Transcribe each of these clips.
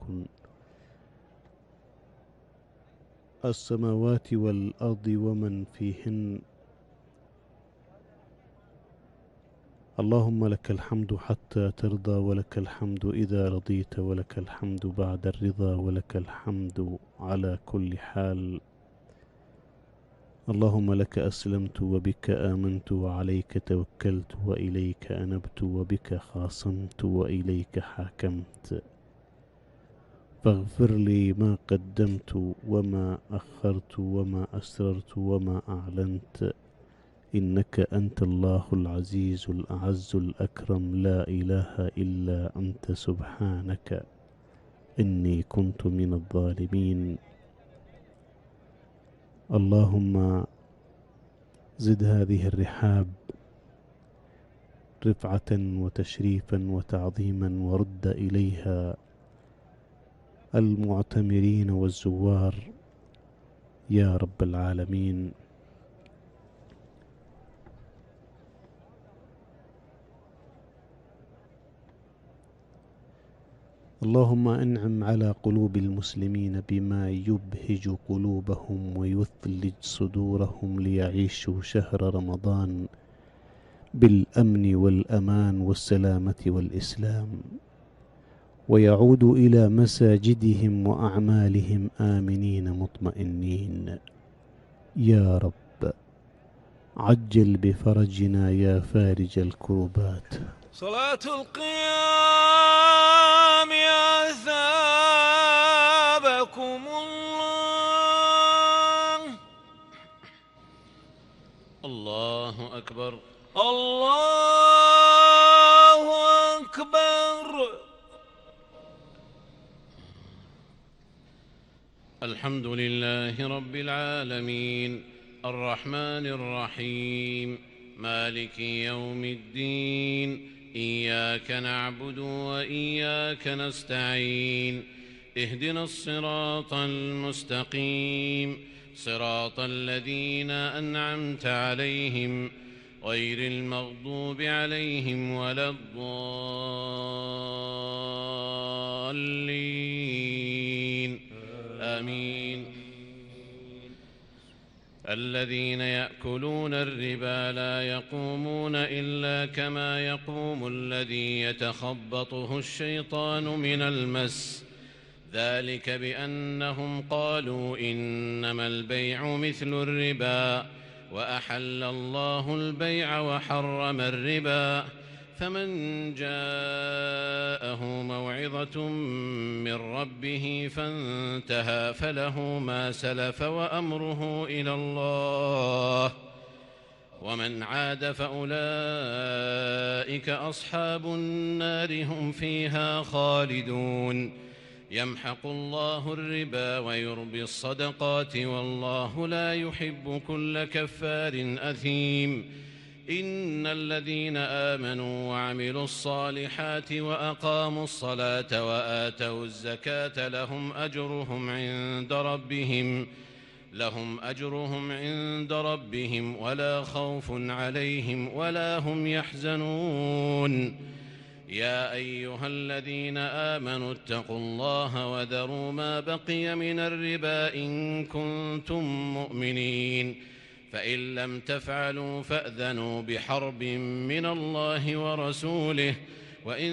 يكن. السماوات والأرض ومن فيهن. اللهم لك الحمد حتى ترضى، ولك الحمد إذا رضيت، ولك الحمد بعد الرضا، ولك الحمد على كل حال. اللهم لك أسلمت وبك آمنت وعليك توكلت وإليك أنبت وبك خاصمت وإليك حاكمت. فاغفر لي ما قدمت وما أخرت وما أسررت وما أعلنت، إنك أنت الله العزيز الأعز الأكرم، لا إله إلا أنت سبحانك إني كنت من الظالمين. اللهم زد هذه الرحاب رفعة وتشريفا وتعظيما، ورد إليها المعتمرين والزوار يا رب العالمين. اللهم انعم على قلوب المسلمين بما يبهج قلوبهم ويثلج صدورهم، ليعيشوا شهر رمضان بالأمن والأمان والسلامة والإسلام، ويعودوا إلى مساجدهم وأعمالهم آمنين مطمئنين. يا رب عجل بفرجنا يا فارج الكربات. صلاة القيام يا ثابكم الله. الله أكبر، الله أكبر. الحمد لله رب العالمين، الرحمن الرحيم، مالك يوم الدين. إياك نعبد وإياك نستعين، اهدنا الصراط المستقيم، صراط الذين أنعمت عليهم غير المغضوب عليهم ولا الضالين. آمين. الذين يأكلون الربا لا يقومون إلا كما يقوم الذي يتخبطه الشيطان من المس، ذلك بأنهم قالوا إنما البيع مثل الربا، وأحل الله البيع وحرم الربا. فمن جاءه موعظة من ربه فانتهى فله ما سلف وأمره إلى الله، ومن عاد فأولئك أصحاب النار هم فيها خالدون. يمحق الله الربا ويربي الصدقات، والله لا يحب كل كفار أثيم. إن الذين آمنوا وعملوا الصالحات وأقاموا الصلاة وآتوا الزكاة لهم أجرهم عند ربهم ولا خوف عليهم ولا هم يحزنون. يا أيها الذين آمنوا اتقوا الله وذروا ما بقي من الربا إن كنتم مؤمنين، فإن لم تفعلوا فأذنوا بحرب من الله ورسوله، وإن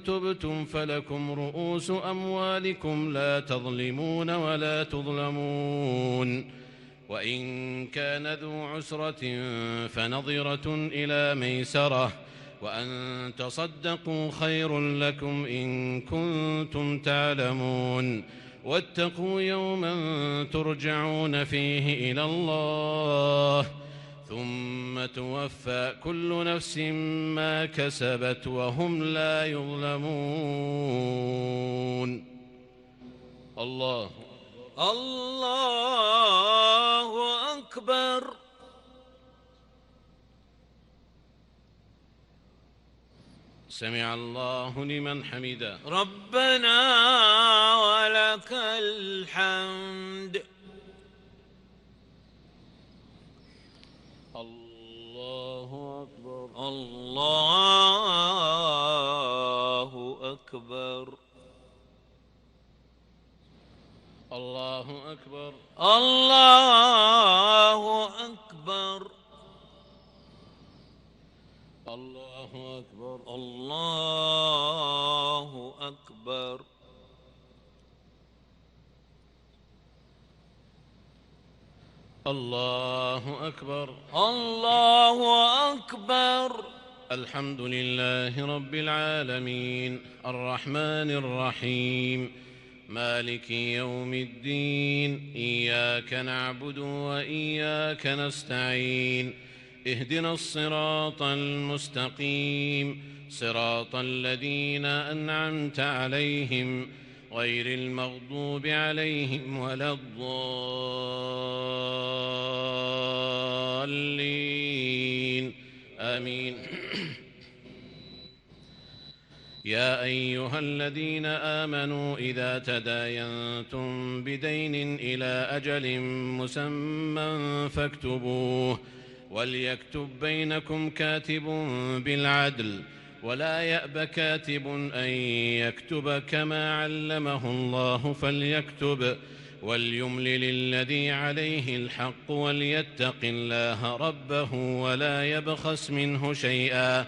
تبتم فلكم رؤوس أموالكم لا تظلمون ولا تظلمون. وإن كان ذو عسرة فنظرة إلى ميسرة، وأن تصدقوا خير لكم إن كنتم تعلمون. واتقوا يوما ترجعون فيه إلى الله، ثم توفى كل نفس ما كسبت وهم لا يظلمون. الله أكبر. سمع الله لمن حمده. ربنا ولك الحمد. الله أكبر، الله أكبر. الله أكبر. الله أكبر. الله أكبر. الله أكبر. الله أكبر. الله أكبر. الحمد لله رب العالمين الرحمن الرحيم مالك يوم الدين إياك نعبد وإياك نستعين اهدنا الصراط المستقيم صراط الذين أنعمت عليهم غير المغضوب عليهم ولا الضالين آمين. يا أيها الذين آمنوا إذا تداينتم بدين إلى أجل مسمى فاكتبوه وليكتب بينكم كاتب بالعدل ولا يأب كاتب أن يكتب كما علمه الله فليكتب وليملل الذي عليه الحق وليتق الله ربه ولا يبخس منه شيئا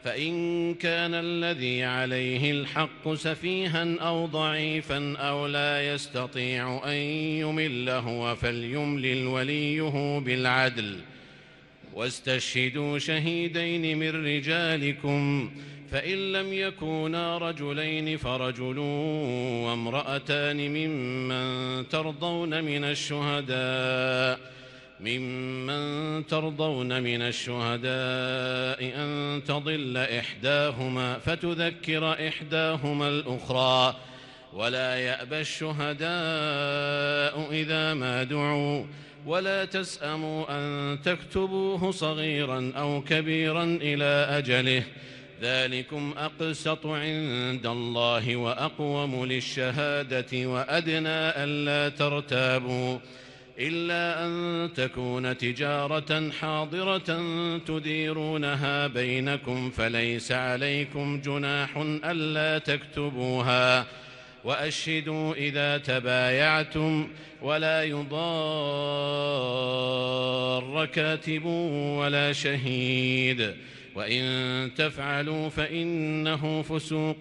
فإن كان الذي عليه الحق سفيها أو ضعيفا أو لا يستطيع أن يمل هو فليملل وليه بالعدل واستشهدوا شهيدين من رجالكم فإن لم يكونا رجلين فرجل وامرأتان ممن ترضون من الشهداء أن تضل إحداهما فتذكر إحداهما الأخرى ولا يأبى الشهداء إذا ما دعوا ولا تسأموا أن تكتبوه صغيرا أو كبيرا إلى أجله ذلكم أقسط عند الله وأقوم للشهادة وأدنى ألا ترتابوا إلا أن تكون تجارة حاضرة تديرونها بينكم فليس عليكم جناح ألا تكتبوها وأشهدوا إذا تبايعتم ولا يضار كاتب ولا شهيد وإن تفعلوا فإنه فسوق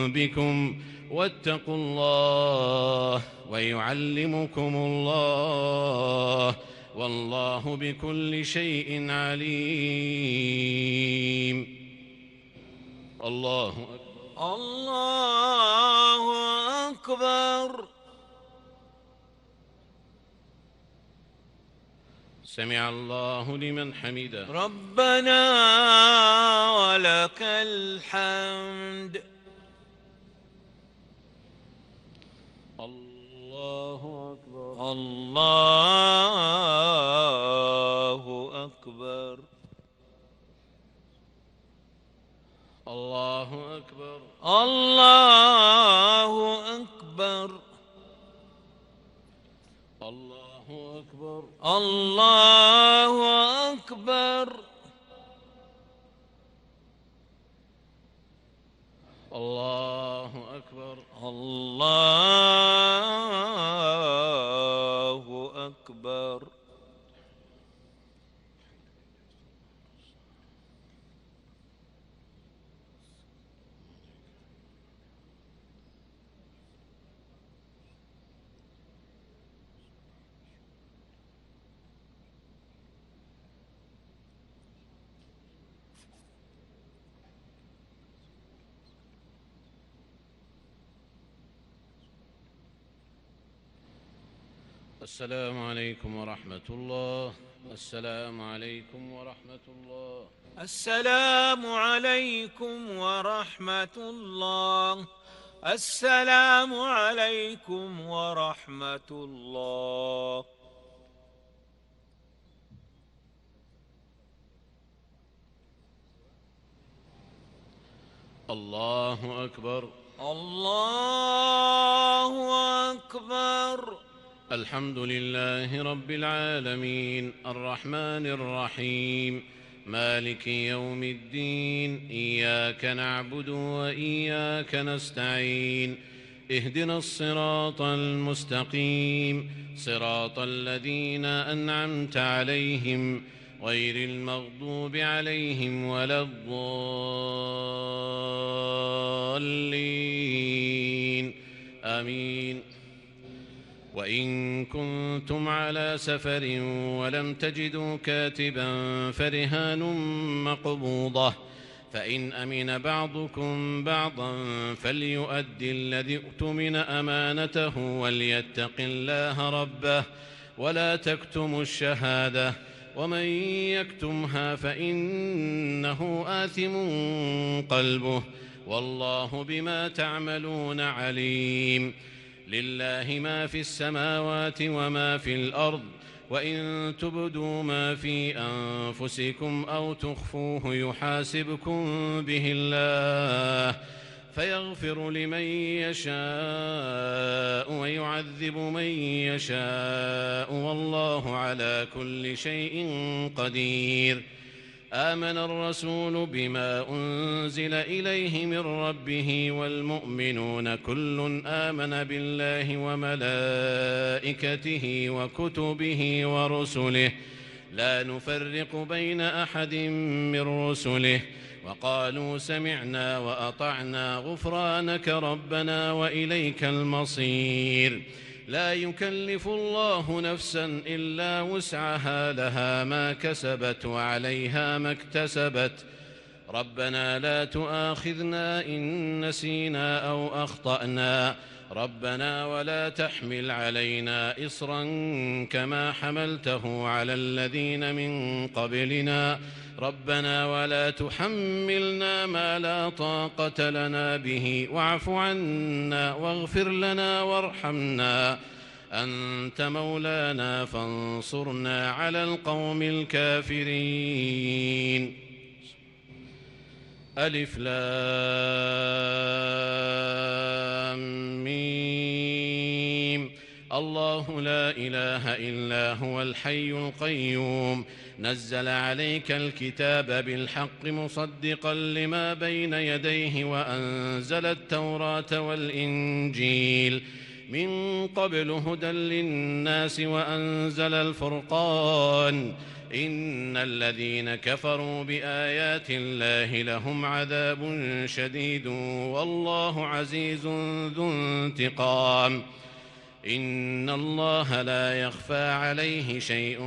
بكم واتقوا الله ويعلمكم الله والله بكل شيء عليم. الله أكبر. الله أكبر. سمع الله لمن حمده. ربنا ولك الحمد. الله أكبر. الله أكبر. الله أكبر. الله أكبر. الله أكبر. الله أكبر. الله أكبر. الله أكبر. السلام عليكم ورحمة الله. السلام عليكم ورحمة الله. السلام عليكم ورحمة الله. السلام عليكم ورحمة الله. الله أكبر. الله أكبر. الحمد لله رب العالمين الرحمن الرحيم مالك يوم الدين إياك نعبد وإياك نستعين اهدنا الصراط المستقيم صراط الذين أنعمت عليهم غير المغضوب عليهم ولا الضالين آمين. وإن كنتم على سفر ولم تجدوا كاتبا فرهان مقبوضة، فإن أمن بعضكم بعضا فليؤدي الذي اؤتمن أمانته وليتق الله ربه ولا تكتموا الشهادة، ومن يكتمها فإنه آثم قلبه والله بما تعملون عليم. لله ما في السماوات وما في الأرض، وإن تبدوا ما في أنفسكم أو تخفوه يحاسبكم به الله فيغفر لمن يشاء ويعذب من يشاء والله على كل شيء قدير. آمن الرسول بما أنزل إليه من ربه والمؤمنون كل آمن بالله وملائكته وكتبه ورسله لا نفرق بين أحد من رسله وقالوا سمعنا وأطعنا غفرانك ربنا وإليك المصير. لا يكلف الله نفسا إلا وسعها لها ما كسبت وعليها ما اكتسبت. ربنا لا تؤاخذنا إن نسينا أو أخطأنا ربنا ولا تحمل علينا إصرا كما حملته على الذين من قبلنا ربنا ولا تحملنا ما لا طاقة لنا به واعف عنا واغفر لنا وارحمنا أنت مولانا فانصرنا على القوم الكافرين. ألف لام ميم. الله لا إله إلا هو الحي القيوم نزل عليك الكتاب بالحق مصدقا لما بين يديه وأنزل التوراة والإنجيل من قبل هدى للناس وأنزل الفرقان إن الذين كفروا بآيات الله لهم عذاب شديد والله عزيز ذو انتقام. إن الله لا يخفى عليه شيء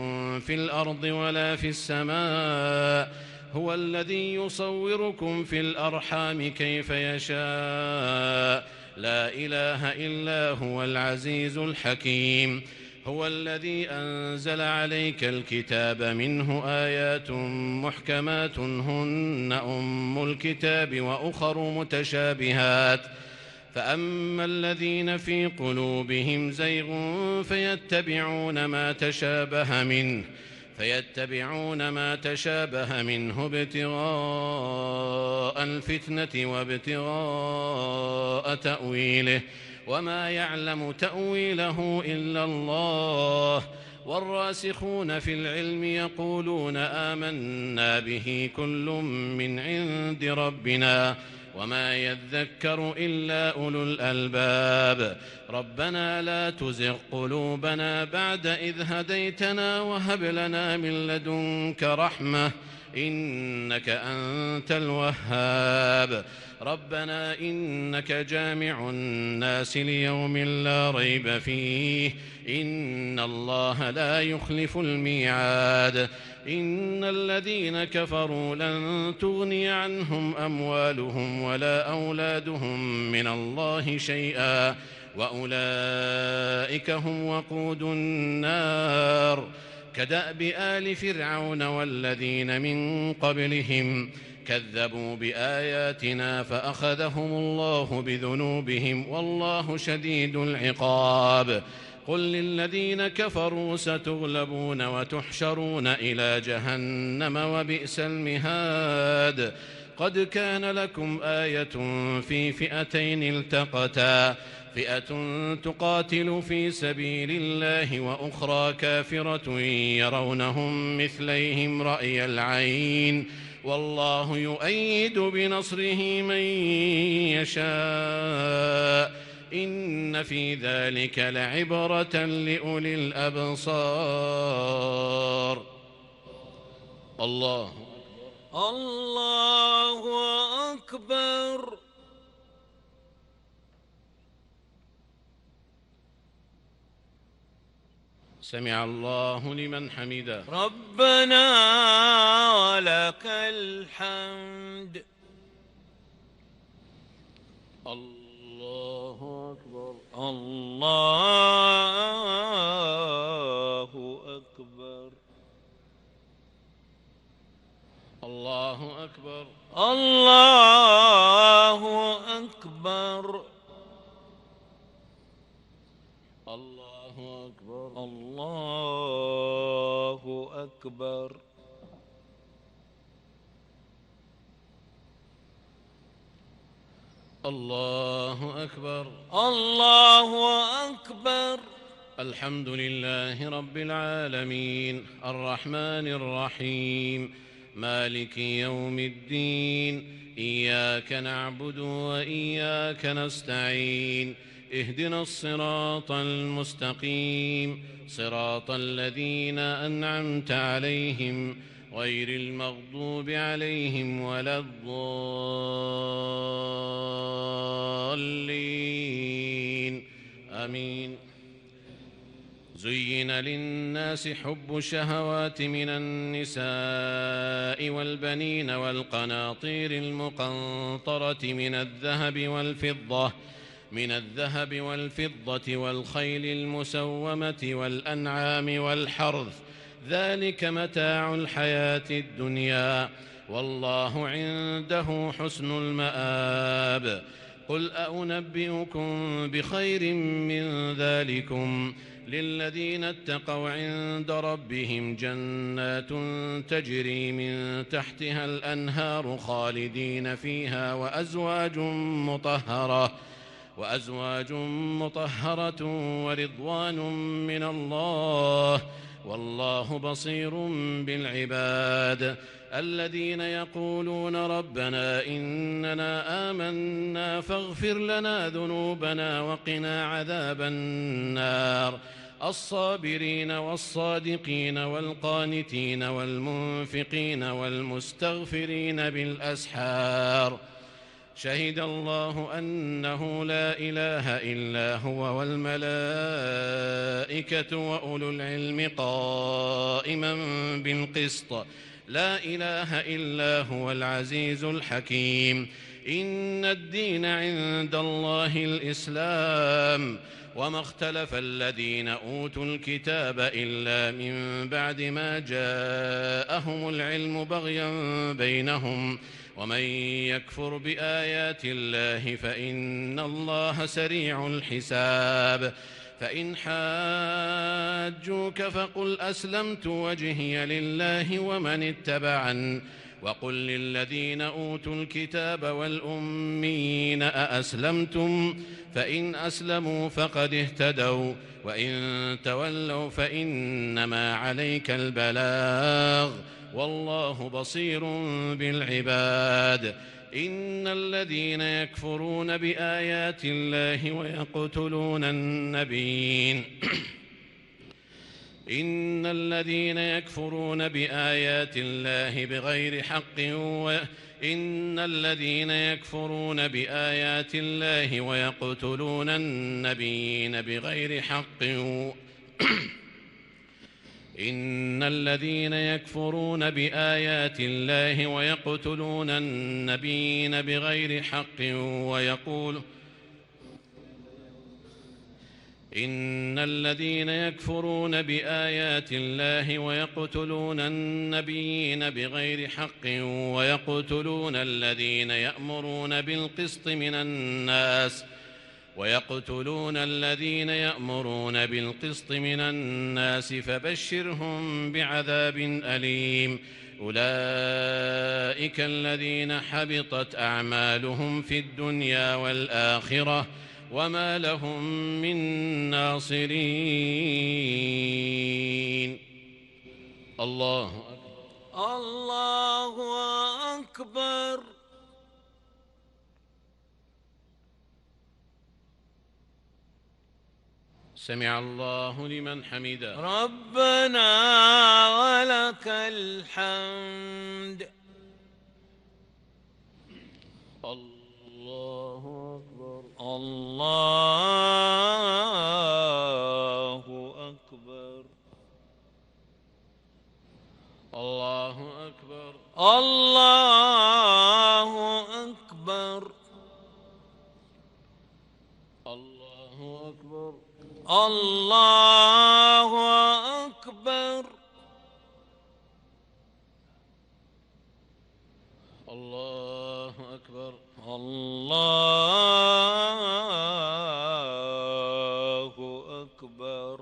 في الأرض ولا في السماء هو الذي يصوركم في الأرحام كيف يشاء لا إله إلا هو العزيز الحكيم. هو الذي أنزل عليك الكتاب منه آيات محكمات هن أم الكتاب وأخر متشابهات فأما الذين في قلوبهم زيغ فيتبعون ما تشابه منه ابتغاء الفتنة وابتغاء تأويله وما يعلم تأويله إلا الله والراسخون في العلم يقولون آمنا به كل من عند ربنا وما يذكر إلا أولو الألباب. ربنا لا تزغ قلوبنا بعد إذ هديتنا وهب لنا من لدنك رحمة إنك أنت الوهاب. ربنا إنك جامع الناس ليوم لا ريب فيه إن الله لا يخلف الميعاد. إن الذين كفروا لن تغني عنهم أموالهم ولا أولادهم من الله شيئا وأولئك هم وقود النار. كدأب آل فرعون والذين من قبلهم كذبوا بآياتنا فأخذهم الله بذنوبهم والله شديد العقاب. قل للذين كفروا ستغلبون وتحشرون إلى جهنم وبئس المهاد. قد كان لكم آية في فئتين التقتا فئة تقاتل في سبيل الله وأخرى كافرة يرونهم مثليهم رأي العين والله يؤيد بنصره من يشاء إن في ذلك لعبرة لأولي الأبصار. الله الله أكبر. سمع الله لمن حمده. ربنا ولك الحمد. الله أكبر. الله أكبر. الله أكبر. الله أكبر. الله أكبر. الله أكبر. الله أكبر. الله أكبر. الحمد لله رب العالمين الرحمن الرحيم مالك يوم الدين إياك نعبد وإياك نستعين اهدنا الصراط المستقيم صراط الذين أنعمت عليهم غير المغضوب عليهم ولا الضالين آمين. زين للناس حب الشهوات من النساء والبنين والقناطير المقنطرة من الذهب والفضة والخيل المسومة والأنعام والحرث ذلك متاع الحياة الدنيا والله عنده حسن المآب. قل أنبئكم بخير من ذلكم للذين اتقوا عند ربهم جنات تجري من تحتها الأنهار خالدين فيها وأزواج مطهرة ورضوان من الله والله بصير بالعباد. الذين يقولون ربنا إننا آمنا فاغفر لنا ذنوبنا وقنا عذاب النار. الصابرين والصادقين والقانتين والمنفقين والمستغفرين بالأسحار. شهد الله أنه لا إله إلا هو والملائكة وأولو العلم قائما بالقسط لا إله إلا هو العزيز الحكيم. إن الدين عند الله الإسلام وما اختلف الذين أوتوا الكتاب إلا من بعد ما جاءهم العلم بغيا بينهم ومن يكفر بآيات الله فإن الله سريع الحساب. فإن حاجوك فقل أسلمت وجهي لله ومن اتبعن وقل للذين أوتوا الكتاب والأميين أأسلمتم فإن أسلموا فقد اهتدوا وإن تولوا فإنما عليك البلاغ والله بصير بالعباد. إن الذين يكفرون بآيات الله ويقتلون النبيين إن الذين يكفرون بآيات الله بغير حق إن الذين يكفرون بآيات الله ويقتلون النبيين بغير حق إن الذين يكفرون بآيات الله ويقتلون النبيين بغير حق إن الذين يكفرون بآيات الله ويقتلون النبيين بغير حق ويقتلون الذين يأمرون بالقسط من الناس فبشرهم بعذاب أليم. أولئك الذين حبطت أعمالهم في الدنيا والآخرة وما لهم من ناصرين. الله أكبر. الله أكبر. سمع الله لمن حمده. ربنا ولك الحمد. الله أكبر. الله أكبر. الله أكبر. الله أكبر. الله أكبر. الله أكبر. الله أكبر. الله أكبر.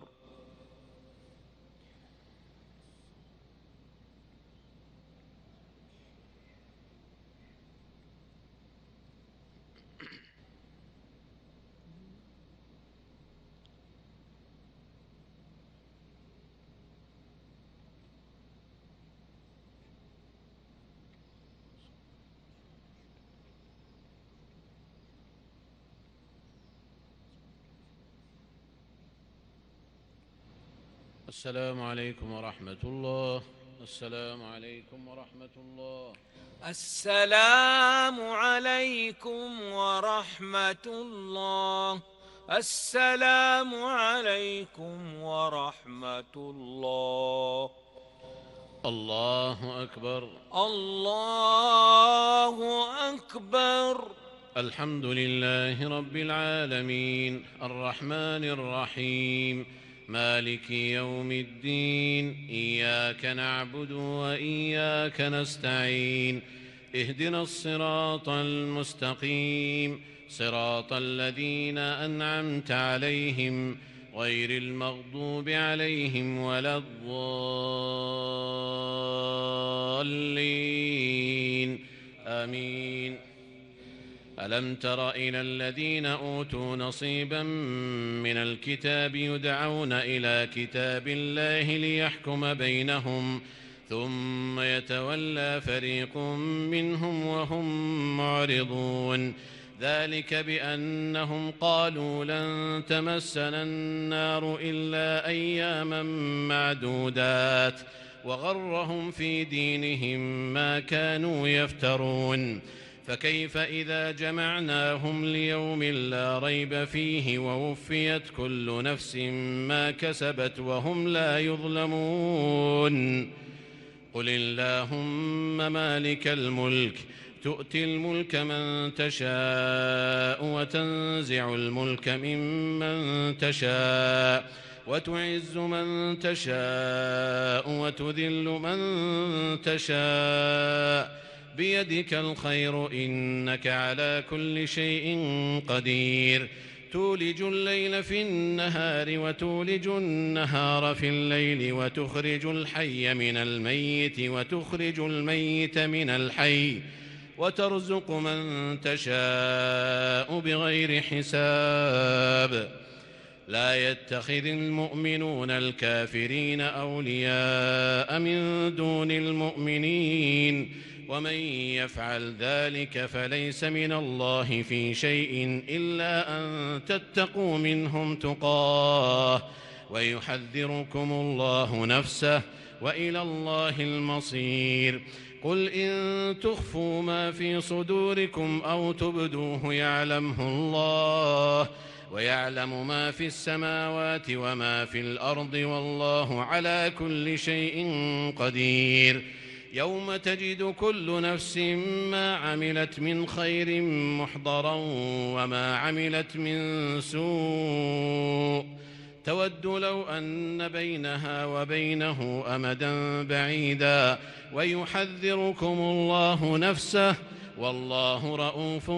السلام عليكم ورحمة الله. السلام عليكم ورحمة الله. السلام عليكم ورحمة الله. السلام عليكم ورحمة الله. الله أكبر. الله أكبر. الحمد لله رب العالمين الرحمن الرحيم مالك يوم الدين. إياك نعبد وإياك نستعين. اهدنا الصراط المستقيم صراط الذين أنعمت عليهم غير المغضوب عليهم ولا الضالين. آمين. ألم تر إلى الذين أوتوا نصيبا من الكتاب يدعون إلى كتاب الله ليحكم بينهم ثم يتولى فريق منهم وهم معرضون. ذلك بأنهم قالوا لن تمسنا النار إلا أياما معدودات وغرهم في دينهم ما كانوا يفترون. فكيف إذا جمعناهم ليوم لا ريب فيه ووفيت كل نفس ما كسبت وهم لا يظلمون. قل اللهم مالك الملك تؤتي الملك من تشاء وتنزع الملك ممن تشاء وتعز من تشاء وتذل من تشاء بيدك الخير إنك على كل شيء قدير. تولج الليل في النهار وتولج النهار في الليل وتخرج الحي من الميت وتخرج الميت من الحي وترزق من تشاء بغير حساب. لا يتخذ المؤمنون الكافرين أولياء من دون المؤمنين ومن يفعل ذلك فليس من الله في شيء إلا أن تتقوا منهم تقاه ويحذركم الله نفسه وإلى الله المصير. قل إن تخفوا ما في صدوركم أو تبدوه يعلمه الله ويعلم ما في السماوات وما في الأرض والله على كل شيء قدير. يوم تجد كل نفس ما عملت من خير محضرا وما عملت من سوء تود لو أن بينها وبينه أمدا بعيدا ويحذركم الله نفسه والله رؤوف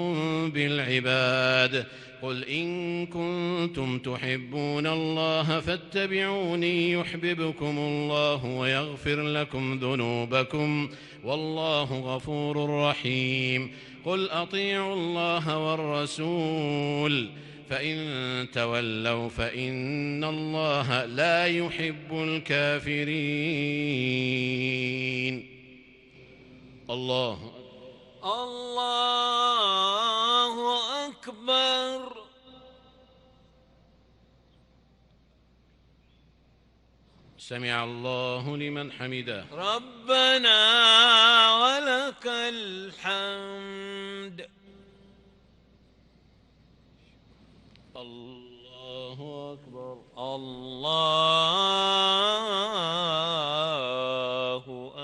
بالعباد. قل إن كنتم تحبون الله فاتبعوني يحببكم الله ويغفر لكم ذنوبكم والله غفور رحيم. قل أطيعوا الله والرسول فإن تولوا فإن الله لا يحب الكافرين. الله الله. أكبر. سمع الله لمن حمده. ربنا ولك الحمد. الله أكبر. الله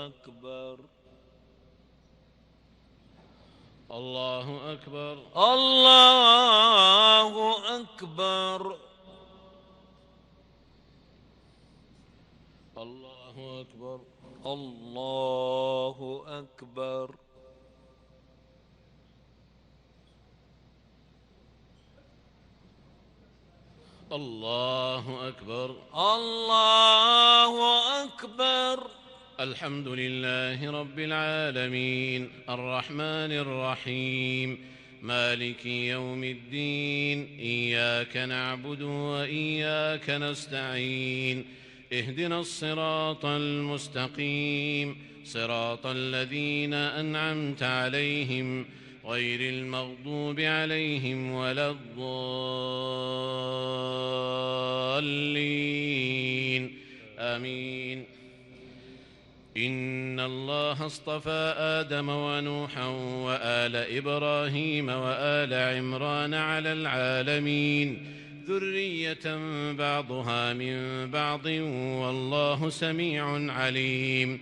أكبر. الله أكبر. الله أكبر. الله أكبر. الله أكبر. الله أكبر. الله أكبر. الحمد لله رب العالمين الرحمن الرحيم مالك يوم الدين إياك نعبد وإياك نستعين اهدنا الصراط المستقيم صراط الذين أنعمت عليهم غير المغضوب عليهم ولا الضالين آمين. إن الله اصطفى آدم ونوحا وآل إبراهيم وآل عمران على العالمين ذرية بعضها من بعض والله سميع عليم.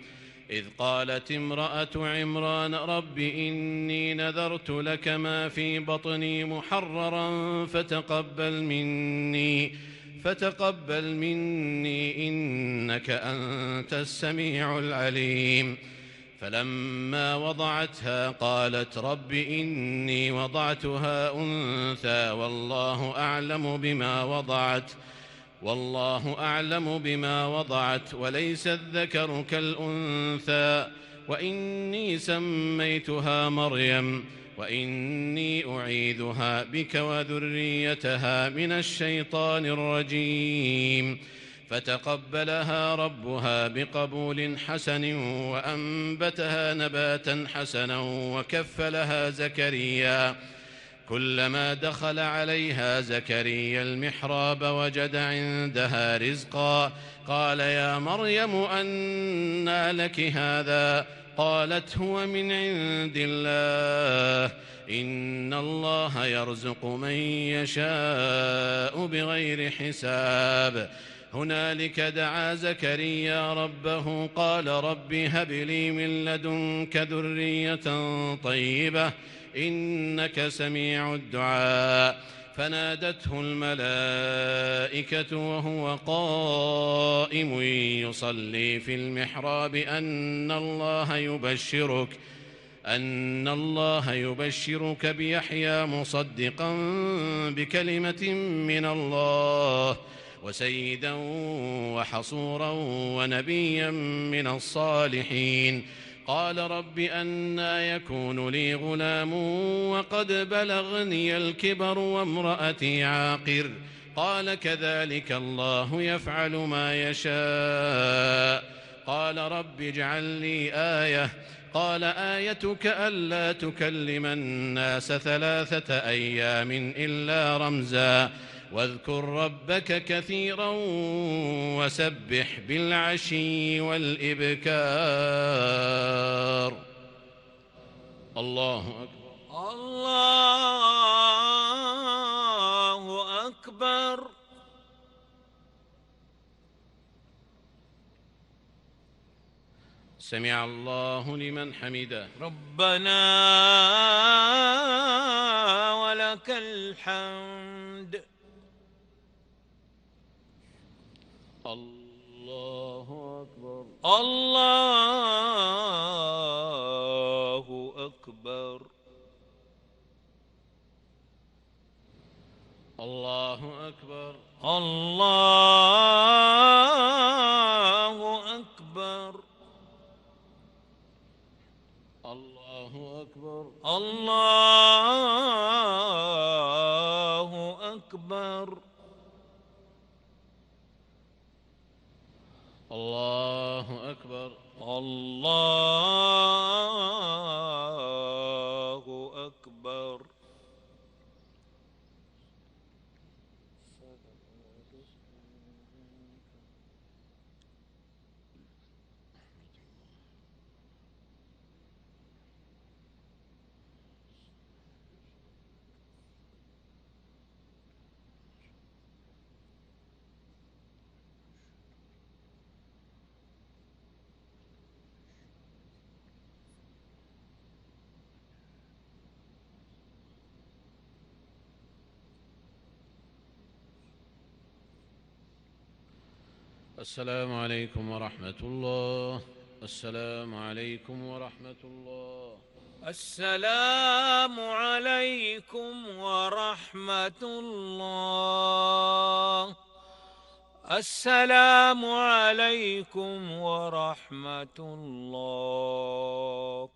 إذ قالت امرأة عمران رب إني نذرت لك ما في بطني محررا فتقبل مني إنك أنت السميع العليم. فلما وضعتها قالت رب إني وضعتها أنثى والله أعلم بما وضعت وليس الذكر كالأنثى وإني سميتها مريم وإني أعيذها بك وذريتها من الشيطان الرجيم. فتقبلها ربها بقبول حسن وأنبتها نباتا حسنا وكفلها زكريا. كلما دخل عليها زكريا المحراب وجد عندها رزقا قال يا مريم أنى لك هذا قالت هو من عند الله إن الله يرزق من يشاء بغير حساب. هنالك دعا زكريا ربه قال رب هب لي من لدنك ذرية طيبة إنك سميع الدعاء. فنادته الملائكة وهو قائم يصلي في المحراب أن الله يبشرك بيحيى مصدقا بكلمة من الله وسيدا وحصورا ونبيا من الصالحين. قال رب أنى يكون لي غلام وقد بلغني الكبر وامرأتي عاقر قال كذلك الله يفعل ما يشاء. قال رب اجعل لي آية قال آيتك ألا تكلم الناس 3 أيام إلا رمزا واذكر ربك كثيرا وسبح بالعشي والإبكار. الله أكبر. الله أكبر. سمع الله لمن حمده. ربنا ولك الحمد. الله أكبر. الله أكبر. الله أكبر. الله أكبر. الله أكبر. الله أكبر. الله أكبر. الله أكبر. السلام عليكم ورحمة الله. السلام عليكم ورحمة الله. السلام عليكم ورحمة الله. السلام عليكم ورحمة الله.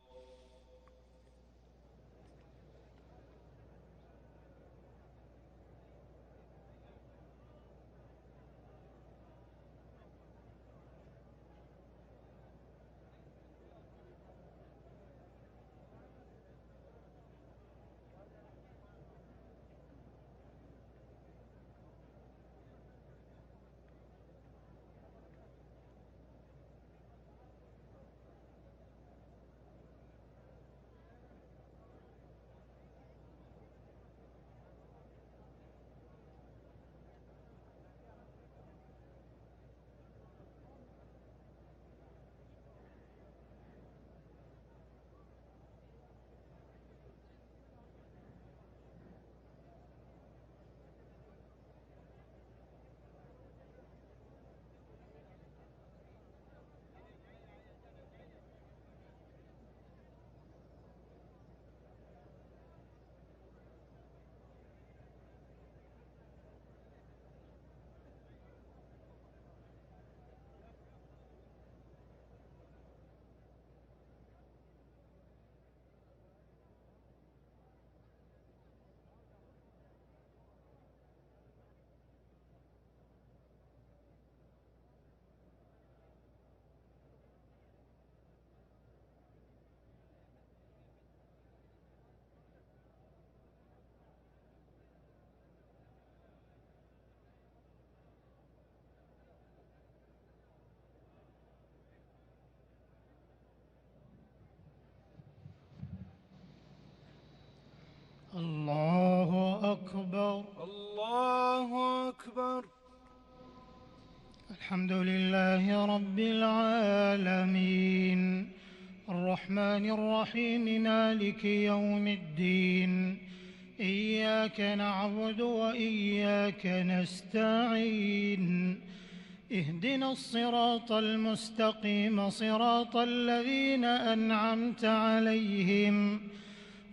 الله أكبر. الله أكبر. الحمد لله رب العالمين الرحمن الرحيم مالك يوم الدين إياك نعبد وإياك نستعين اهدنا الصراط المستقيم صراط الذين أنعمت عليهم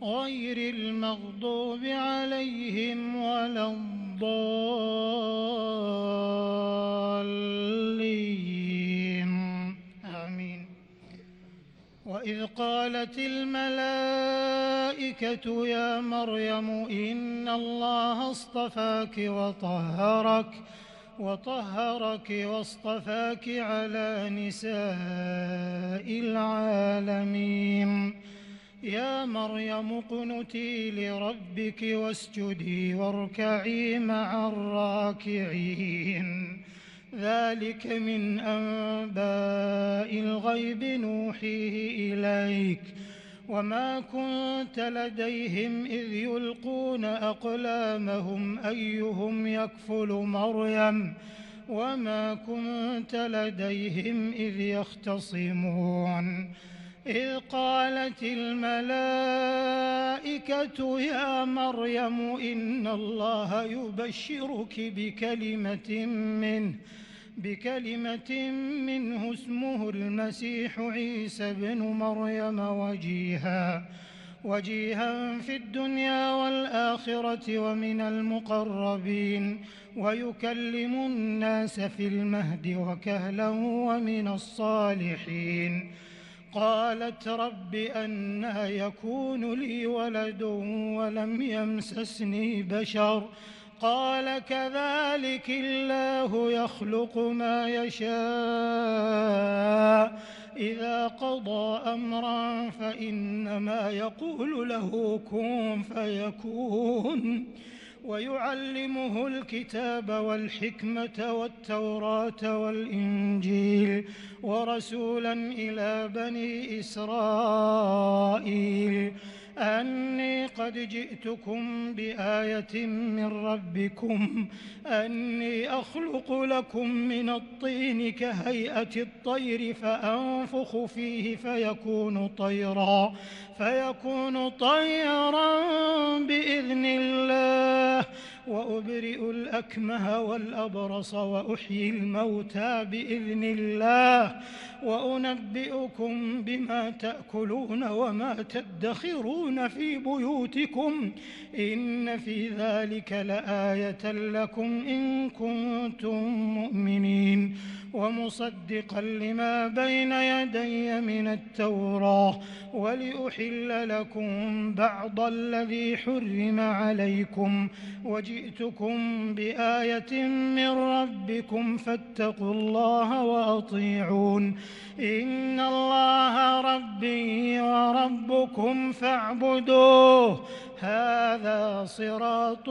غير المغضوب عليهم ولا الضالين آمين. وإذ قالت الملائكة يا مريم إن الله اصطفاك وطهرك واصطفاك على نساء العالمين يا مريم اقنتي لربك واسجدي واركعي مع الراكعين ذلك من أنباء الغيب نوحيه إليك وما كنت لديهم إذ يلقون أقلامهم أيهم يكفل مريم وما كنت لديهم إذ يختصمون إذ قالت الملائكة يا مريم إن الله يبشرك بكلمة منه اسمه المسيح عيسى بن مريم وجيها في الدنيا والآخرة ومن المقربين ويكلم الناس في المهد وكهلا ومن الصالحين قالت رب أنى يكون لي ولد ولم يمسسني بشر قال كذلك الله يخلق ما يشاء إذا قضى أمرا فإنما يقول له كن فيكون ويعلمه الكتاب والحكمة والتوراة والإنجيل ورسولا إلى بني إسرائيل أني قد جئتكم بآية من ربكم أني أخلق لكم من الطين كهيئة الطير فأنفخ فيه فيكون طيرا بإذن الله وأبرئ الأكمه والأبرص وأحيي الموتى بإذن الله وأنبئكم بما تأكلون وما تدخرون في بيوتكم إن في ذلك لآية لكم إن كنتم مؤمنين ومصدقا لما بين يدي من التوراة ولأحل لكم بعض الذي حرم عليكم وجئتكم بآية من ربكم فاتقوا الله وأطيعون إن الله ربي وربكم فاعبدوه هذا صراط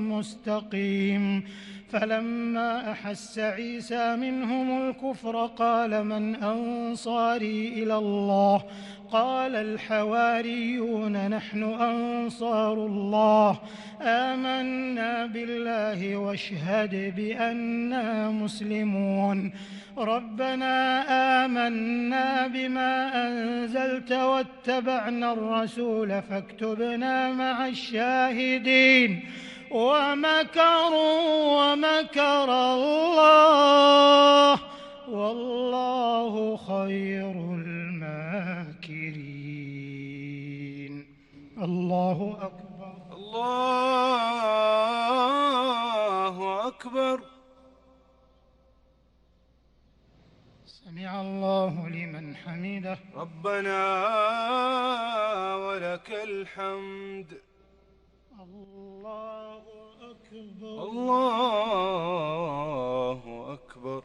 مستقيم فلما أحس عيسى منهم الكفر قال من أنصاري إلى الله قال الحواريون نحن أنصار الله آمنا بالله واشهد بأننا مسلمون ربنا آمنا بما أنزلت واتبعنا الرسول فاكتبنا مع الشاهدين ومكروا ومكر الله والله خير الماكرين الله أكبر الله أكبر سمع الله لمن حمده ربنا ولك الحمد الله أكبر الله أكبر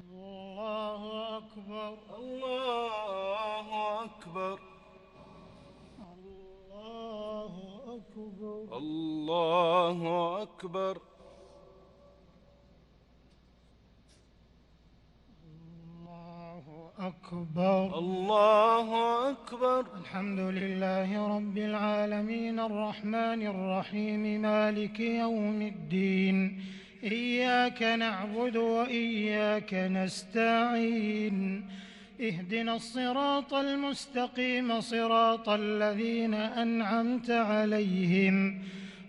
الله أكبر الله أكبر الله أكبر الله أكبر أكبر الله أكبر الحمد لله رب العالمين الرحمن الرحيم مالك يوم الدين إياك نعبد وإياك نستعين اهدنا الصراط المستقيم صراط الذين أنعمت عليهم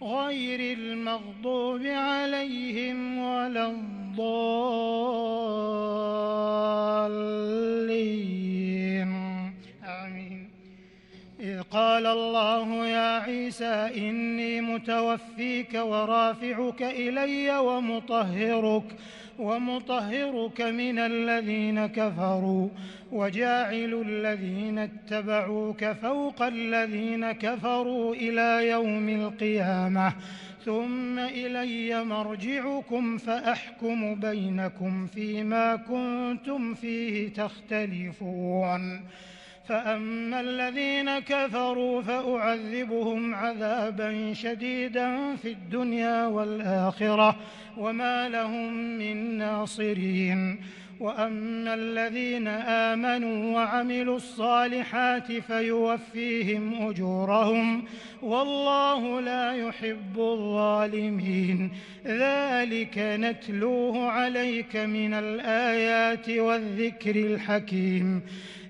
غير المغضوب عليهم ولا الضالين آمين إذ قال الله يا عيسى إني متوفيك ورافعك إلي ومطهرك من الذين كفروا وجاعل الذين اتبعوك فوق الذين كفروا إلى يوم القيامة ثم إلي مرجعكم فأحكم بينكم فيما كنتم فيه تختلفون فأما الذين كفروا فأعذبهم عذابا شديدا في الدنيا والآخرة وما لهم من ناصرين وأما الذين آمنوا وعملوا الصالحات فيوفيهم أجورهم والله لا يحب الظالمين ذلك نتلوه عليك من الآيات والذكر الحكيم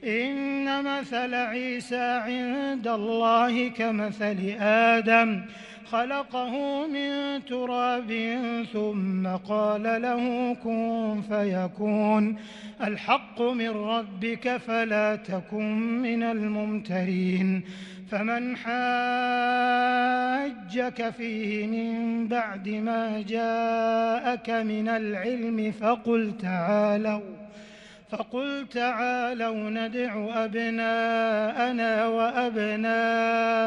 إن مثل عيسى عند الله كمثل آدم خلقه من تراب ثم قال له كن فيكون الحق من ربك فلا تكن من الممترين فمن حاجك فيه من بعد ما جاءك من العلم فقل تعالوا ندع أبناءنا وأبناءكم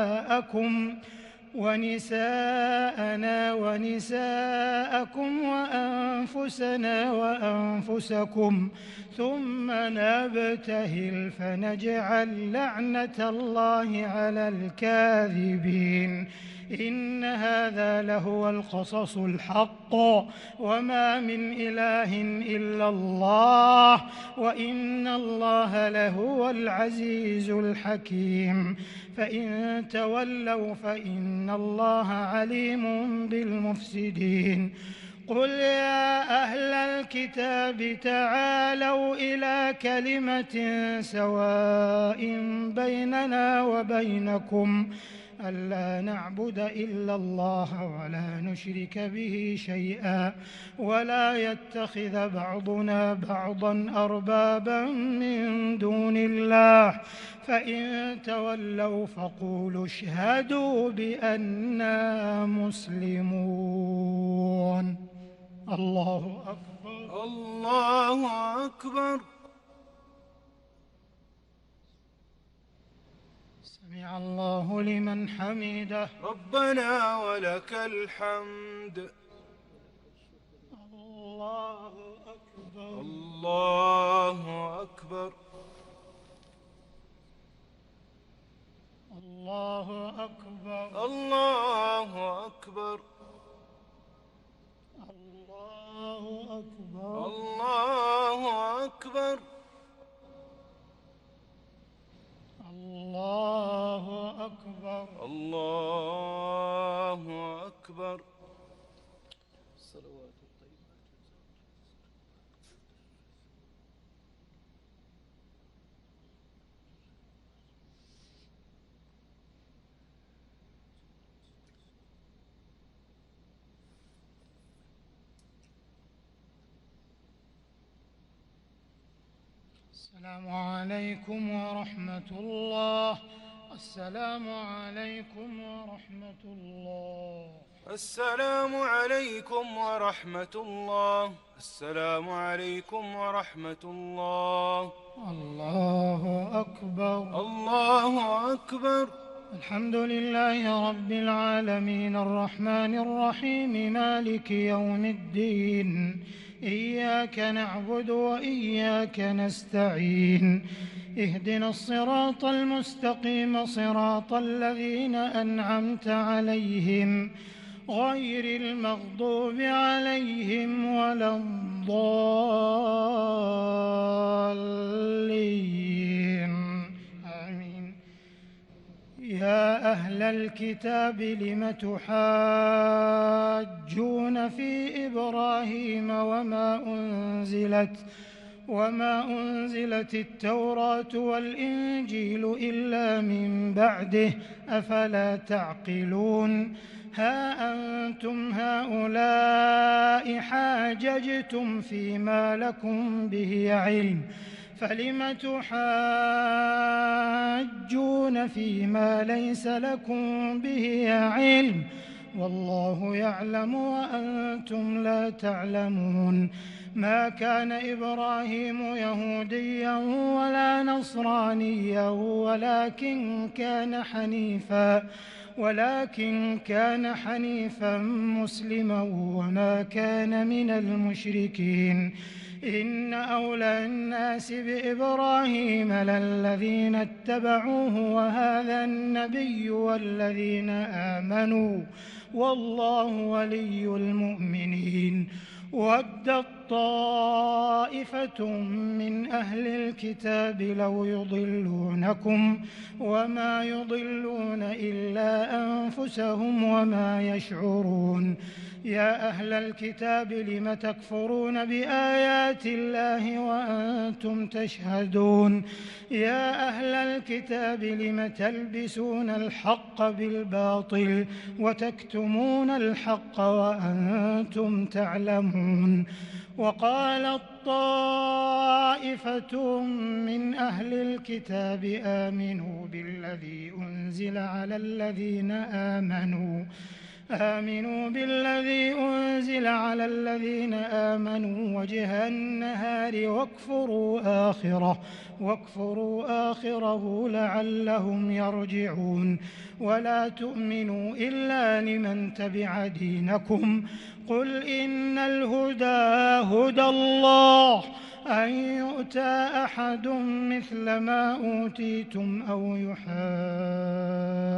ونساءنا ونساءكم وأنفسنا وأنفسكم ثم نبتهل فنجعل لعنة الله على الكاذبين إن هذا لهو القصص الحق وما من إله إلا الله وإن الله لهو العزيز الحكيم فإن تولوا فإن الله عليم بالمفسدين قل يا أهل الكتاب تعالوا إلى كلمة سواء بيننا وبينكم ألا نعبد إلا الله ولا نشرك به شيئا ولا يتخذ بعضنا بعضا أربابا من دون الله فإن تولوا فقولوا اشهدوا بأننا مسلمون. الله أكبر. الله أكبر. سمع الله لمن حمده. ربنا ولك الحمد. الله أكبر. الله أكبر. الله أكبر. الله أكبر. الله أكبر. الله أكبر. الله أكبر. الله أكبر. الصلوات الطيبات. السلام عليكم ورحمة الله. السلام عليكم ورحمة الله. السلام عليكم ورحمة الله. السلام عليكم ورحمة الله. الله أكبر. الله أكبر. الحمد لله رب العالمين الرحمن الرحيم مالك يوم الدين إياك نعبد وإياك نستعين اهدنا الصراط المستقيم صراط الذين أنعمت عليهم غير المغضوب عليهم ولا الضالين آمين. يا أهل الكتاب لم تحاجون في إبراهيم وما أنزلت التوراة والإنجيل إلا من بعده أفلا تعقلون. ها أنتم هؤلاء حاججتم فيما لكم به علم فلم تحاجون فيما ليس لكم به علم والله يعلم وأنتم لا تعلمون. ما كان إبراهيم يهوديا ولا نصرانيا ولكن كان حنيفا مسلما وما كان من المشركين. إن أولى الناس بإبراهيم للذين اتبعوه وهذا النبي والذين آمنوا والله ولي المؤمنين. ودت طائفة من أهل الكتاب لو يضلونكم وما يضلون إلا أنفسهم وما يشعرون. يا أهل الكتاب لم تكفرون بآيات الله وأنتم تشهدون. يا أهل الكتاب لم تلبسون الحق بالباطل وتكتمون الحق وأنتم تعلمون. وقالت طائفة من أهل الكتاب آمنوا بالذي أنزل على الذين آمنوا وجه النهار واكفروا آخره لعلهم يرجعون. ولا تؤمنوا إلا لمن تبع دينكم قل إن الهدى هدى الله أن يؤتى أحد مثل ما أوتيتم أو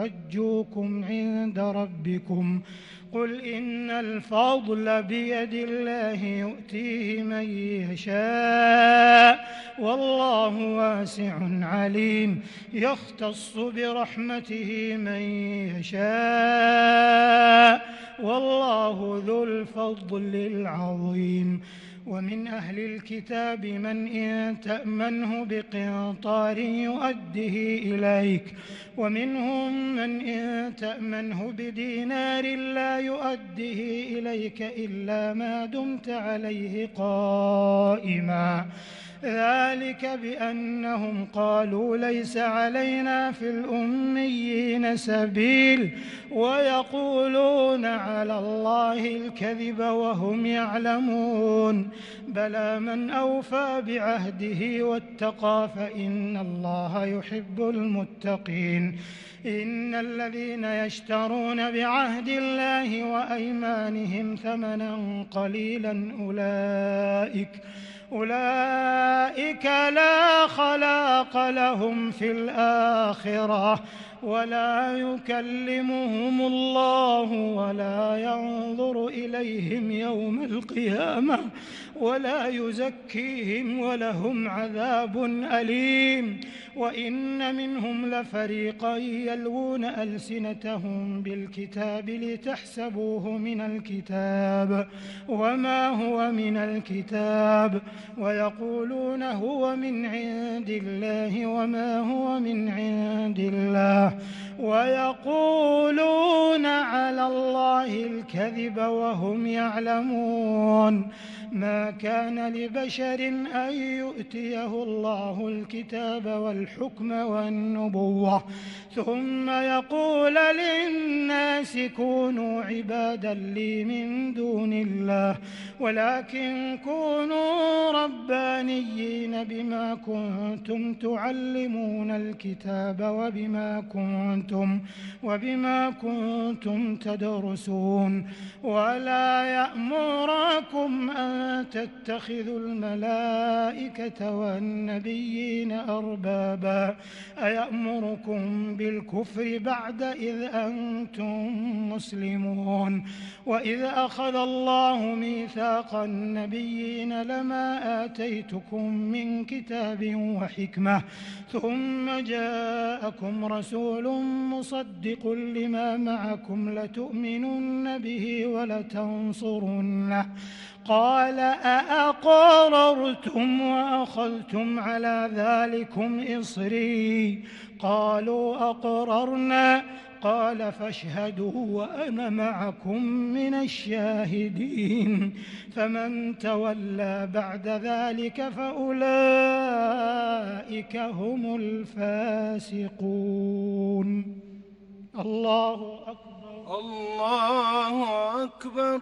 يحاجوكم عند ربكم قل إن الفضل بيد الله يؤتيه من يشاء والله واسع عليم. يختص برحمته من يشاء والله ذو الفضل العظيم. ومن أهل الكتاب من إن تأمنه بقنطار يؤده إليك ومنهم من إن تأمنه بدينار لا يؤده إليك إلا ما دمت عليه قائما ذلك بأنهم قالوا ليس علينا في الأميين سبيل ويقولون على الله الكذب وهم يعلمون بلى من أوفى بعهده واتقى فإن الله يحب المتقين إن الذين يشترون بعهد الله وأيمانهم ثمنا قليلا أولئك لا خلاق لهم في الآخرة ولا يكلمهم الله ولا ينظر إليهم يوم القيامة ولا يزكيهم ولهم عذاب أليم وإن منهم لفريقا يلوون ألسنتهم بالكتاب لتحسبوه من الكتاب وما هو من الكتاب ويقولون هو من عند الله وما هو من عند الله ويقولون على الله الكذب وهم يعلمون ما كان لبشر أن يؤتيه الله الكتاب والحكم والنبوة ثم يقول للناس كونوا عبادا لي من دون الله ولكن كونوا ربانيين بما كنتم تعلمون الكتاب وبما كنتم تدرسون ولا يأمركم أن تتخذوا الملائكة والنبيين أربابا أيأمركم بالكفر بعد إذ أنتم مسلمون وإذ أخذ الله ميثاق النبيين لما آتيتكم من كتاب وحكمة ثم جاءكم رسول مصدق لما معكم لتؤمنن به ولتنصرنه قال أأقررتم وأخذتم على ذلكم إصري قالوا أقررنا قال فاشهدوا وأنا معكم من الشاهدين فمن تولى بعد ذلك فأولئك هم الفاسقون الله أكبر الله أكبر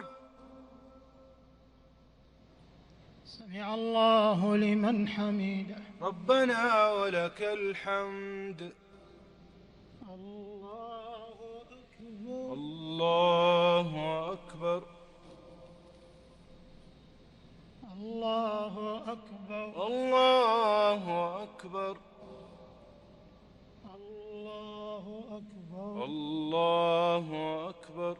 سمع الله لمن حمده ربنا ولك الحمد الله أكبر الله أكبر الله أكبر الله أكبر الله أكبر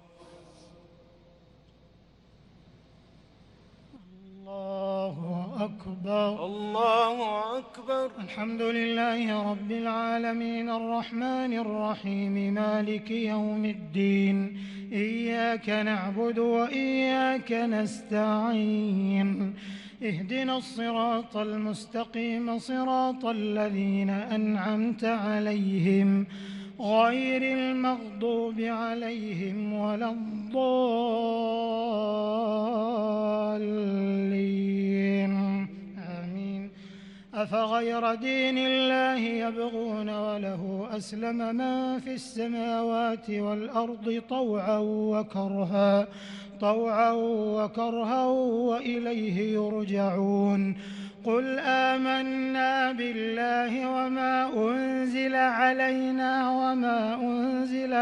الله أكبر الله أكبر الحمد لله رب العالمين الرحمن الرحيم مالك يوم الدين إياك نعبد وإياك نستعين اهدنا الصراط المستقيم صراط الذين أنعمت عليهم غير المغضوب عليهم ولا الضالين آمين أفغير دين الله يبغون وله أسلم من في السماوات والأرض طوعا وكرها وإليه يرجعون قل آمنا بالله وما أنزل علينا وما أنزل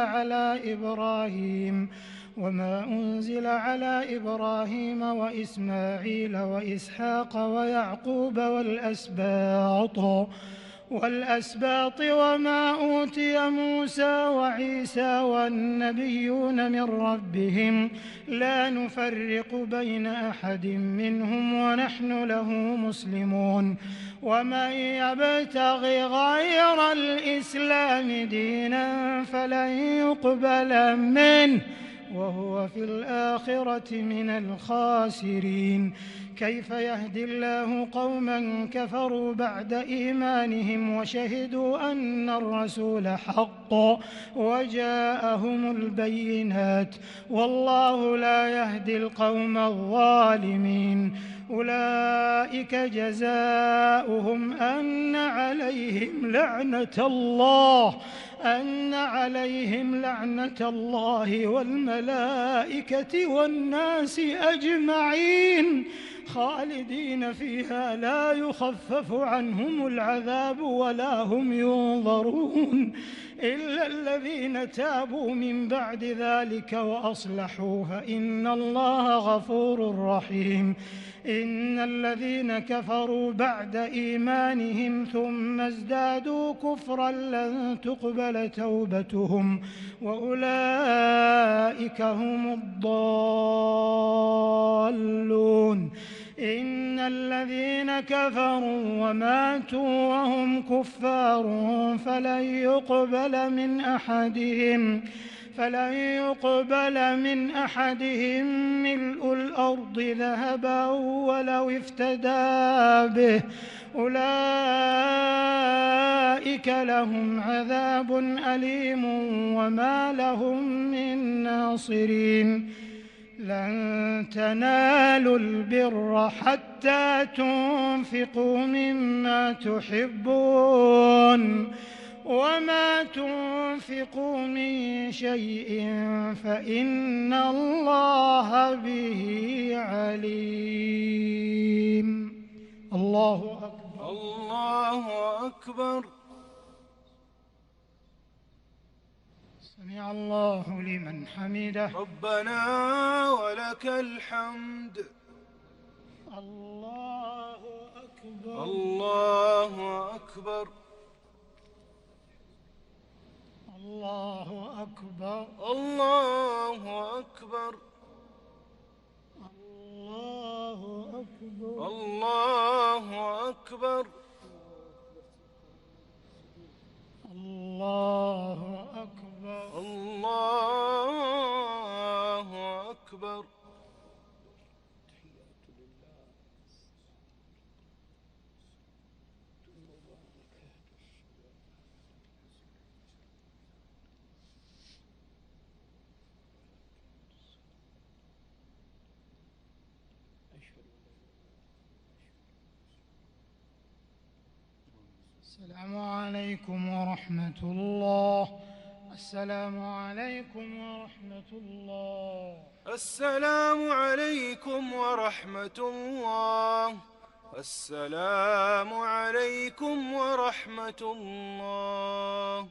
على إبراهيم وإسماعيل وإسحاق ويعقوب والأسباط وما أوتي موسى وعيسى والنبيون من ربهم لا نفرق بين أحد منهم ونحن له مسلمون ومن يبتغ غير الإسلام دينا فلن يقبل منه وهو في الآخرة من الخاسرين. كيف يهدي الله قوما كفروا بعد إيمانهم وشهدوا أن الرسول حق وجاءهم البينات والله لا يهدي القوم الظالمين. أولئك جزاؤهم أن عليهم لعنة الله والملائكة والناس أجمعين خالدين فيها لا يخفف عنهم العذاب ولا هم ينظرون إلا الذين تابوا من بعد ذلك وأصلحوا فإن الله غفور رحيم. إن الذين كفروا بعد إيمانهم ثم ازدادوا كفرا لن تقبل توبتهم وأولئك هم الضالون. إن الذين كفروا وماتوا وهم كفار فلن يقبل من أحدهم ملء الأرض ذهبا ولو افتدى به أولئك لهم عذاب أليم وما لهم من ناصرين. لن تنالوا البر حتى تنفقوا مما تحبون وما تنفقوا من شيء فإن الله به عليم. الله أكبر. الله أكبر. سمع الله لمن حمده. ربنا ولك الحمد. الله أكبر. الله أكبر. الله أكبر. الله أكبر. الله أكبر. الله أكبر. الله أكبر. الله أكبر. السلام عليكم ورحمة الله. السلام عليكم ورحمة الله. السلام عليكم ورحمة الله. السلام عليكم ورحمة الله.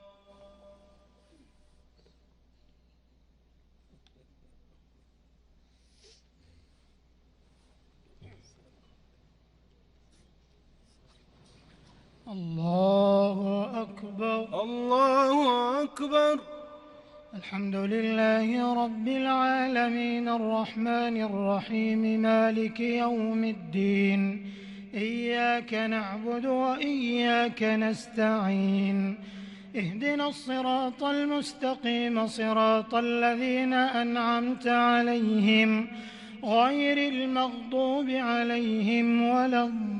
الله أكبر. الله أكبر. الحمد لله رب العالمين الرحمن الرحيم مالك يوم الدين إياك نعبد وإياك نستعين اهدنا الصراط المستقيم صراط الذين أنعمت عليهم غير المغضوب عليهم ولا الضالين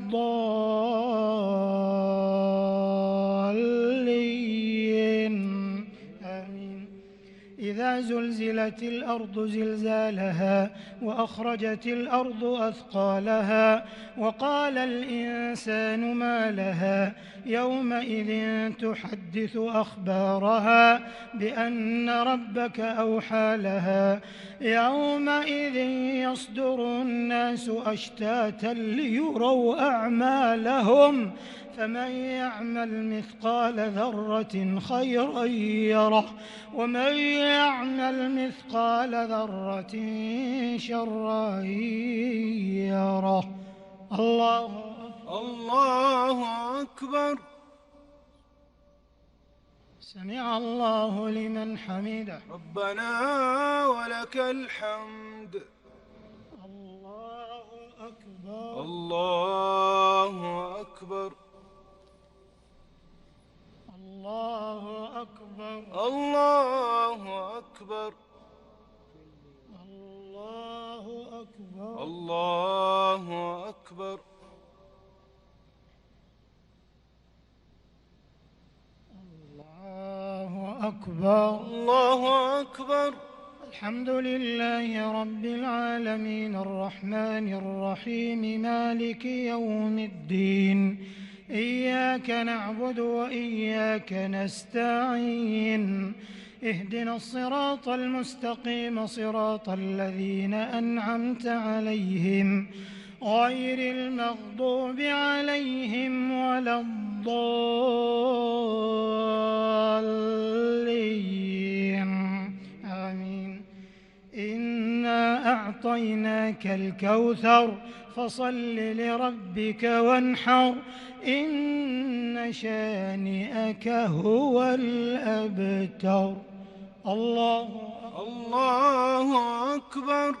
آمين. إذا زلزلت الأرض زلزالها وأخرجت الأرض أثقالها وقال الإنسان ما لها يومئذ تحدث أخبارها بأن ربك أوحى لها يومئذ يصدر الناس أشتاتا ليروا أعمالهم فمن يعمل مثقال ذرة خيرا يره ومن يعمل مثقال ذرة شرا يره. الله أكبر. سمع الله لمن حمده. ربنا ولك الحمد. الله أكبر. الله أكبر. الله أكبر. الله أكبر. الله أكبر. الله أكبر. الله أكبر. الحمد لله رب العالمين الرحمن الرحيم مالك يوم الدين، إياك نعبد وإياك نستعين، اهدنا الصراط المستقيم صراط الذين أنعمت عليهم غير المغضوب عليهم ولا الضالين، آمين. إنا أعطيناك الكوثر فصل لربك وانحر، إن شانئك هو الأبتر. الله أكبر.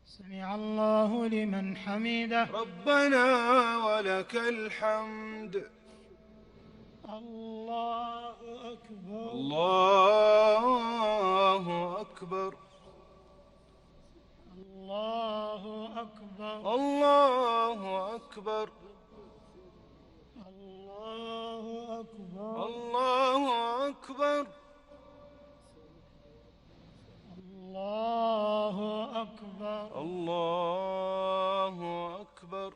سمع الله لمن حمده. ربنا ولك الحمد. الله أكبر. الله أكبر. الله أكبر. الله أكبر. الله أكبر. الله أكبر. الله أكبر. الله أكبر.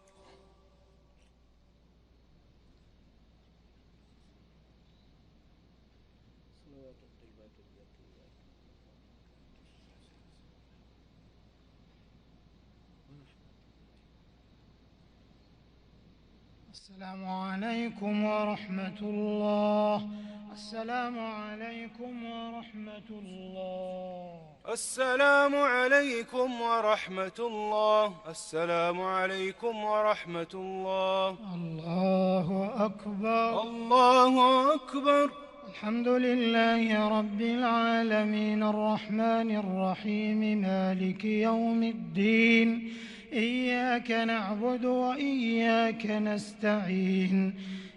السلام عليكم ورحمة الله. السلام عليكم ورحمة الله. السلام عليكم ورحمة الله. السلام عليكم ورحمة الله. الله أكبر. الله أكبر. الحمد لله رب العالمين الرحمن الرحيم مالك يوم الدين، إياك نعبد وإياك نستعين،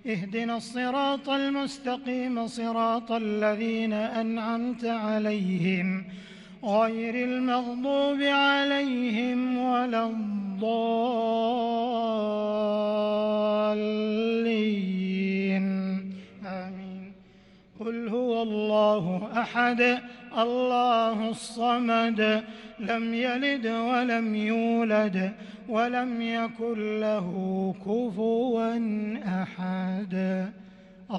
اهدنا الصراط المستقيم صراط الذين أنعمت عليهم غير المغضوب عليهم ولا الضالين، آمين. قل هو الله أحد الله الصمد لم يلد ولم يولد ولم يكن له كفوا أحد.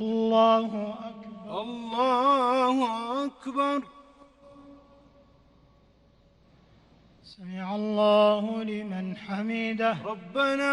الله أكبر. الله أكبر. سمع الله لمن حمده. ربنا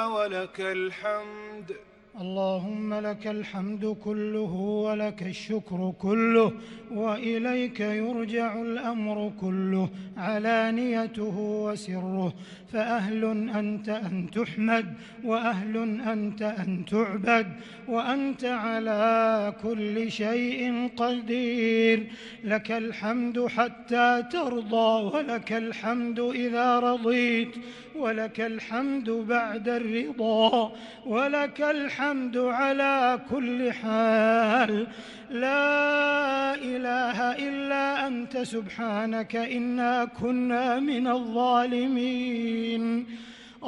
ولك الحمد. اللهم لك الحمد كله ولك الشكر كله وإليك يرجع الأمر كله علانيته وسره، فأهل أنت أن تحمد وأهل أنت أن تعبد، وأنت على كل شيء قدير. لك الحمد حتى ترضى، ولك الحمد إذا رضيت، ولك الحمد بعد الرضا، ولك الحمد على كل حال. لا إله إلا أنت سبحانك إنا كنا من الظالمين.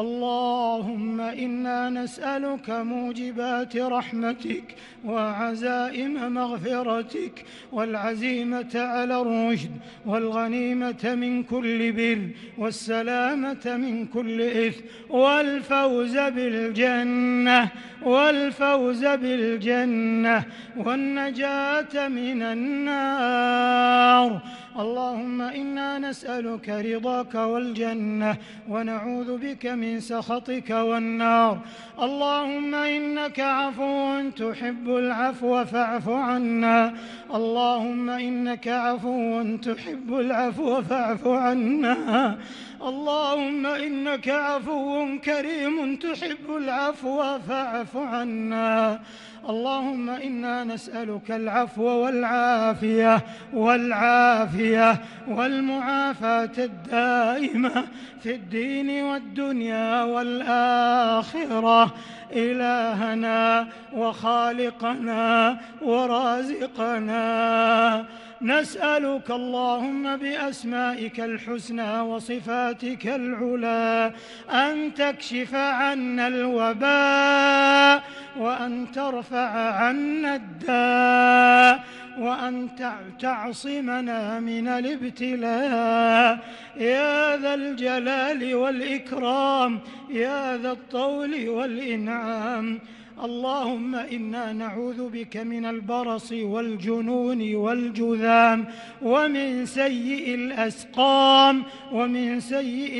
اللهم إنا نسألك موجبات رحمتك وعزائم مغفرتك والعزيمة على الرشد والغنيمة من كل بر والسلامة من كل إثم والفوز بالجنة والنجاة من النار. اللهم إنا نسألك رضاك والجنة ونعوذ بك من سخطك والنار. اللهم إنك عفو تحب العفو فاعف عنا. اللهم إنك عفو تحب العفو فاعف عنا. اللهم إنك عفو كريم تحب العفو فاعف عنا. اللهم إنا نسألك العفو والعافية والمعافاة الدائمة في الدين والدنيا والآخرة. إلهنا وخالقنا ورازقنا، نسألك اللهم بأسمائك الحسنى وصفاتك العلى أن تكشف عنا الوباء، وأن ترفع عنا الداء، وأن تعصمنا من الابتلاء يا ذا الجلال والإكرام، يا ذا الطول والإنعام. اللهم إنا نعوذ بك من البرص والجنون والجذام ومن سيء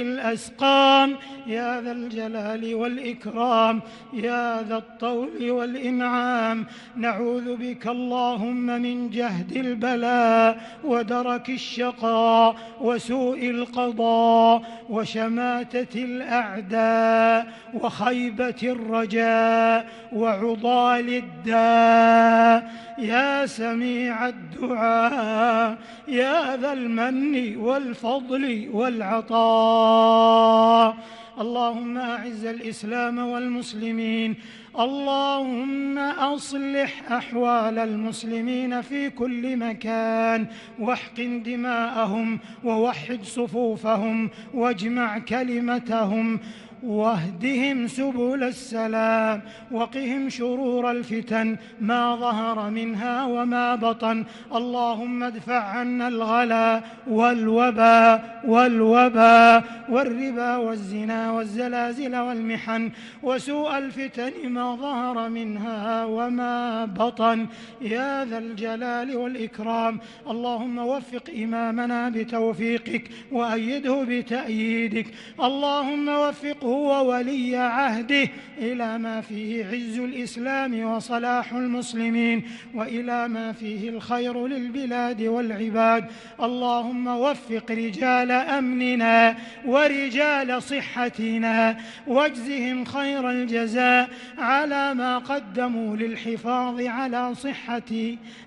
الأسقام يا ذا الجلال والإكرام، يا ذا الطول والإنعام. نعوذ بك اللهم من جهد البلاء ودرك الشقاء وسوء القضاء وشماتة الأعداء وخيبة الرجاء وعضال الداء. يا سميع الدعاء، يا ذا المن والفضل والعطاء. اللهم أعز الإسلام والمسلمين، اللهم أصلح أحوال المسلمين في كل مكان، واحقن دماءهم ووحد صفوفهم واجمع كلمتهم واهدهم سبل السلام، وقهم شرور الفتن ما ظهر منها وما بطن. اللهم ادفع عنا الغلا والوباء والربا والزنا والزلازل والمحن وسوء الفتن ما ظهر منها وما بطن يا ذا الجلال والإكرام. اللهم وفق إمامنا بتوفيقك وأيده بتأييدك. اللهم وفقه وولي عهده إلى ما فيه عز الإسلام وصلاح المسلمين، وإلى ما فيه الخير للبلاد والعباد. اللهم وفق رجال أمننا ورجال صحتنا، واجزهم خير الجزاء على ما قدموا للحفاظ على صحة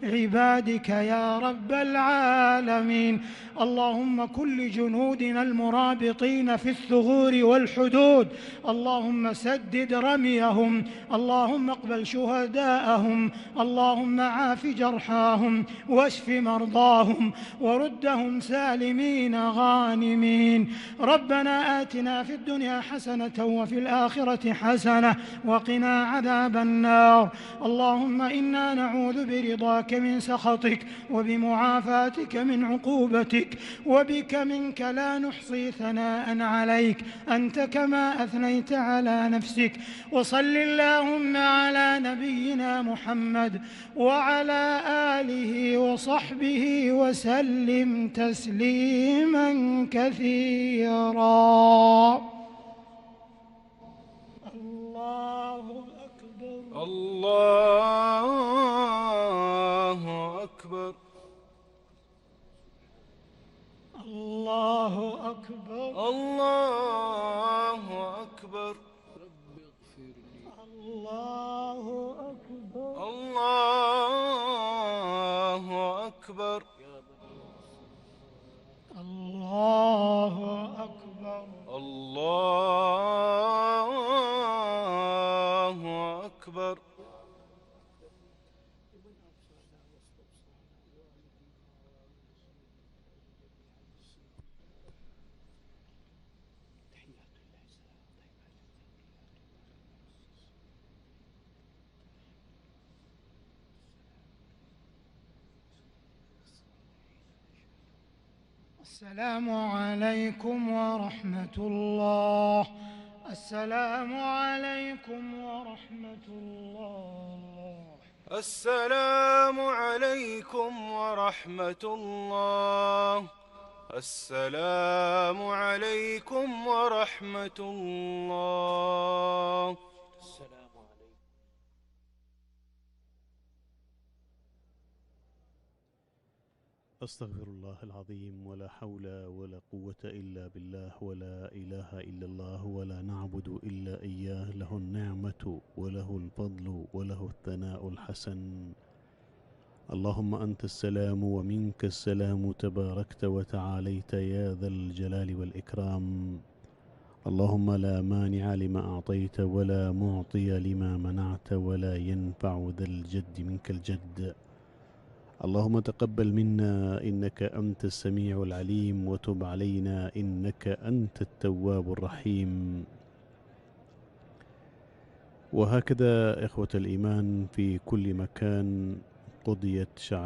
عبادك يا رب العالمين. اللهم كل جنودنا المرابطين في الثغور والحدود، اللهم سدد رميهم، اللهم اقبل شهداءهم، اللهم عاف جرحاهم واشف مرضاهم وردهم سالمين غانمين. ربنا آتنا في الدنيا حسنة وفي الآخرة حسنة وقنا عذاب النار. اللهم إنا نعوذ برضاك من سخطك وبمعافاتك من عقوبتك، وبك منك لا نحصي ثناء عليك أنت كما أثنيت على نفسك. وصل اللهم على نبينا محمد وعلى آله وصحبه وسلم تسليما كثيرا. الله أكبر، الله أكبر، الله أكبر، الله أكبر، الله أكبر، الله أكبر، الله أكبر، الله أكبر. السلام عليكم ورحمة الله. السلام عليكم ورحمة الله. السلام عليكم ورحمة الله. السلام عليكم ورحمة الله. أستغفر الله العظيم، ولا حول ولا قوة إلا بالله، ولا إله إلا الله، ولا نعبد إلا إياه. له النعمة وله الفضل وله الثناء الحسن. اللهم أنت السلام ومنك السلام، تباركت وتعاليت يا ذا الجلال والإكرام. اللهم لا مانع لما أعطيت ولا معطي لما منعت، ولا ينفع ذا الجد منك الجد. اللهم تقبل منا إنك أنت السميع العليم، وتب علينا إنك أنت التواب الرحيم. وهكذا إخوة الإيمان في كل مكان قضيت شعائر